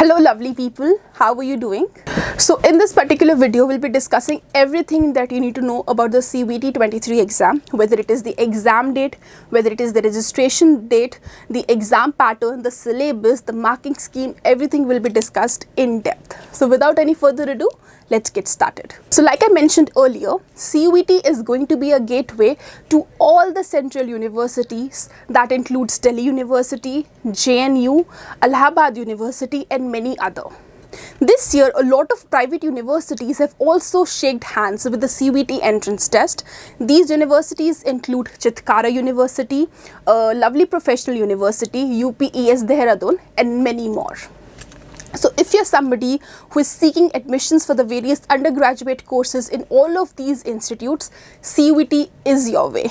Hello lovely people, how are you doing? So in this particular video, we'll be discussing everything that you need to know about the CUET 23 exam, whether it is the exam date, whether it is the registration date, the exam pattern, the syllabus, the marking scheme, everything will be discussed in depth. So without any further ado, let's get started. So like I mentioned earlier, CUET is going to be a gateway to all the central universities. That includes Delhi University, JNU, Allahabad University and many other. This year, a lot of private universities have also shaked hands with the CUET entrance test. These universities include Chitkara University, Lovely Professional University, UPES Dehradun and many more. So if you're somebody who is seeking admissions for the various undergraduate courses in all of these institutes, CUET is your way.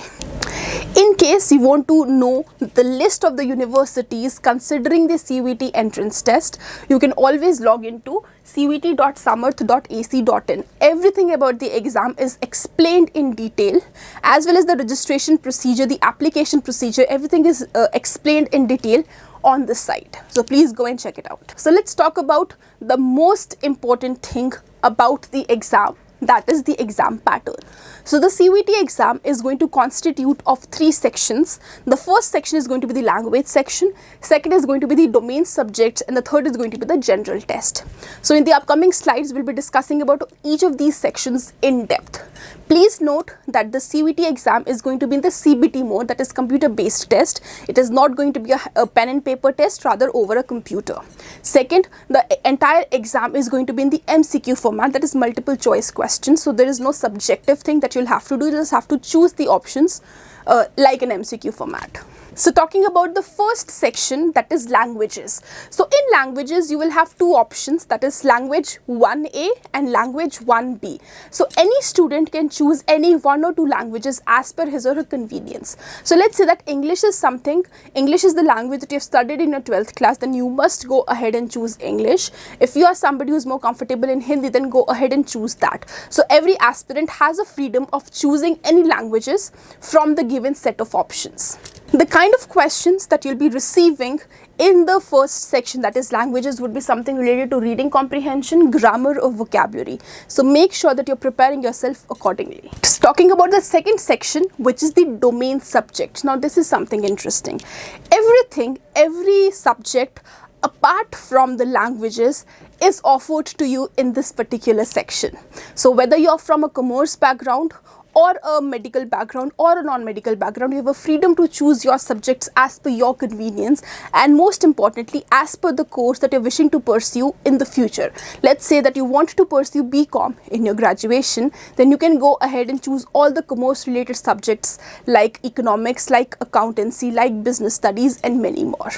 In case you want to know the list of the universities considering the CUET entrance test, you can always log into cuet.samarth.ac.in. Everything about the exam is explained in detail, as well as the registration procedure, the application procedure, everything is explained in detail on the site. So please go and check it out. So let's talk about the most important thing about the exam, that is the exam pattern. So the CUET exam is going to constitute of 3 sections. The first section is going to be the language section, second is going to be the domain subjects, and the third is going to be the general test. So in the upcoming slides, we'll be discussing about each of these sections in depth. Please note that the CUET exam is going to be in the CBT mode, that is computer based test. It is not going to be a pen and paper test, rather over a computer. Second, the entire exam is going to be in the MCQ format, that is multiple choice questions. So there is no subjective thing that you'll have to do, you just have to choose the options like an MCQ format. So talking about the first section, that is languages. So in languages, you will have 2 options, that is language 1A and language 1B. So any student can choose any 1 or 2 languages as per his or her convenience. So let's say that English is the language that you have studied in your 12th class, then you must go ahead and choose English. If you are somebody who is more comfortable in Hindi, then go ahead and choose that. So every aspirant has a freedom of choosing any languages from the given set of options. The kind of questions that you'll be receiving in the first section, that is languages, would be something related to reading comprehension, grammar or vocabulary. So make sure that you're preparing yourself accordingly. Just talking about the second section, which is the domain subject. Now this is something interesting. Every subject apart from the languages is offered to you in this particular section. So whether you're from a commerce background or a medical background or a non-medical background, you have a freedom to choose your subjects as per your convenience, and most importantly as per the course that you're wishing to pursue in the future. Let's say that you want to pursue BCom in your graduation, then you can go ahead and choose all the commerce related subjects like economics, like accountancy, like business studies and many more.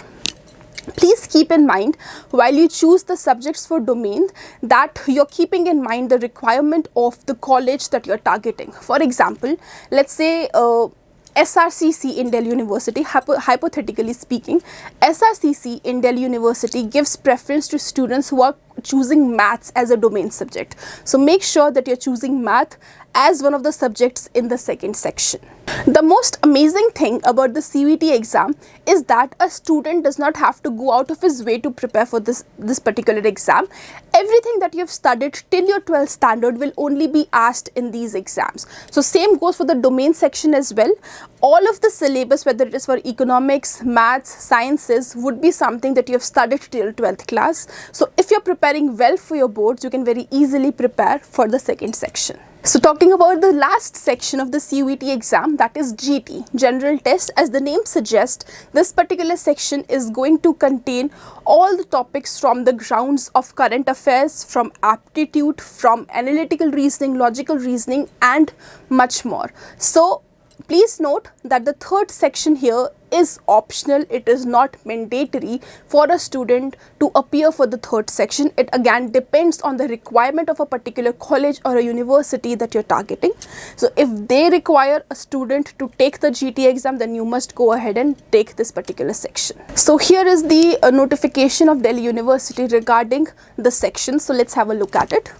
Please keep in mind while you choose the subjects for domain that you're keeping in mind the requirement of the college that you're targeting. For example, let's say SRCC in Delhi University, hypothetically speaking, SRCC in Delhi University gives preference to students who are choosing maths as a domain subject. So make sure that you're choosing math as one of the subjects in the second section. The most amazing thing about the CUET exam is that a student does not have to go out of his way to prepare for this particular exam. Everything that you have studied till your 12th standard will only be asked in these exams. So same goes for the domain section as well. All of the syllabus, whether it is for economics, maths, sciences, would be something that you have studied till 12th class. So if you're preparing well for your boards, you can very easily prepare for the second section. So talking about the last section of the CUET exam, that is GT, General Test. As the name suggests, this particular section is going to contain all the topics from the grounds of current affairs, from aptitude, from analytical reasoning, logical reasoning and much more. So please note that the third section here is optional. It is not mandatory for a student to appear for the third section. It again depends on the requirement of a particular college or a university that you're targeting. So if they require a student to take the GT exam, then you must go ahead and take this particular section. So here is the notification of Delhi University regarding the section. So let's have a look at it.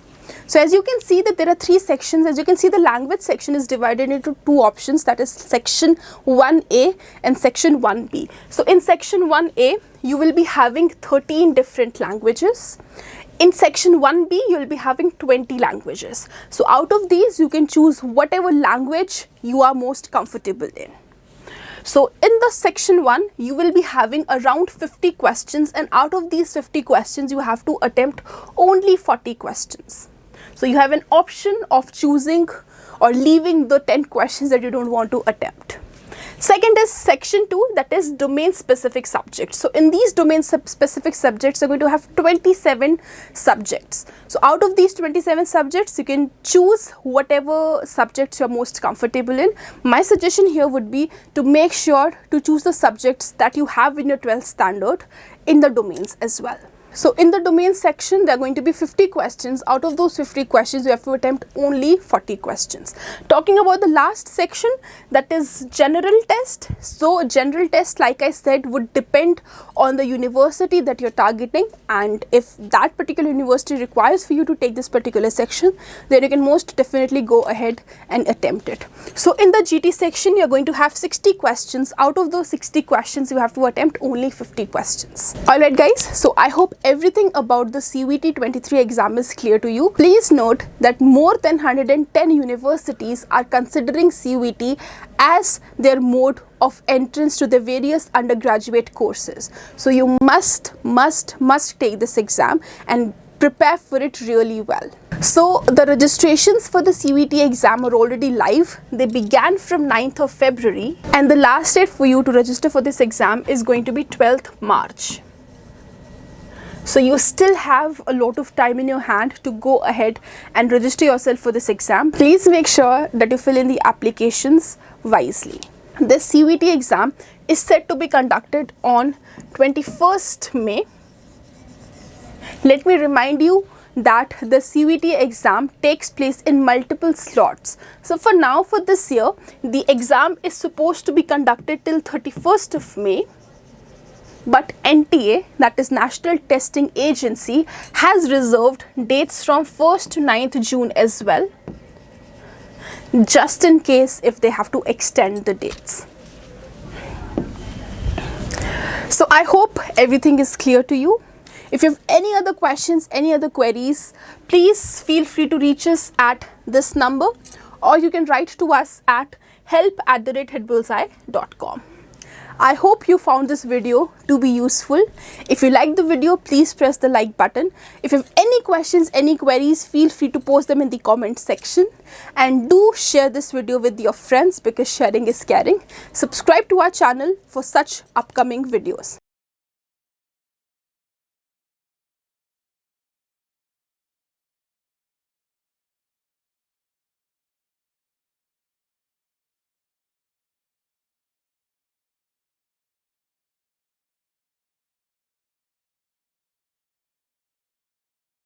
So as you can see that there are 3 sections. As you can see, the language section is divided into 2 options, that is section 1A and section 1B. So in section 1A, you will be having 13 different languages. In section 1B, you will be having 20 languages. So out of these, you can choose whatever language you are most comfortable in. So in the section 1, you will be having around 50 questions, and out of these 50 questions, you have to attempt only 40 questions. So you have an option of choosing or leaving the 10 questions that you don't want to attempt. Second is section 2, that is domain specific subjects. So in these domain specific subjects, you're going to have 27 subjects. So out of these 27 subjects, you can choose whatever subjects you're most comfortable in. My suggestion here would be to make sure to choose the subjects that you have in your 12th standard in the domains as well. So in the domain section, there are going to be 50 questions. Out of those 50 questions, you have to attempt only 40 questions. Talking about the last section, that is general test. So general test, like I said, would depend on the university that you're targeting, and if that particular university requires for you to take this particular section, then you can most definitely go ahead and attempt it. So in the GT section, you're going to have 60 questions. Out of those 60 questions, you have to attempt only 50 questions. Alright guys, so I hope everything about the CUET 23 exam is clear to you. Please note that more than 110 universities are considering CUET as their mode of entrance to the various undergraduate courses. So you must take this exam and prepare for it really well. So the registrations for the CUET exam are already live. They began from 9th of February, and the last date for you to register for this exam is going to be 12th March. So you still have a lot of time in your hand to go ahead and register yourself for this exam. Please make sure that you fill in the applications wisely. The CUET exam is set to be conducted on 21st May. Let me remind you that the CUET exam takes place in multiple slots. So for now, for this year, the exam is supposed to be conducted till 31st of May. But NTA, that is National Testing Agency, has reserved dates from 1st to 9th June as well, just in case if they have to extend the dates. So I hope everything is clear to you. If you have any other questions, any other queries, please feel free to reach us at this number, or you can write to us at help@hitbullseye.com. I hope you found this video to be useful. If you liked the video, please press the like button. If you have any questions, any queries, feel free to post them in the comment section. And do share this video with your friends, because sharing is caring. Subscribe to our channel for such upcoming videos.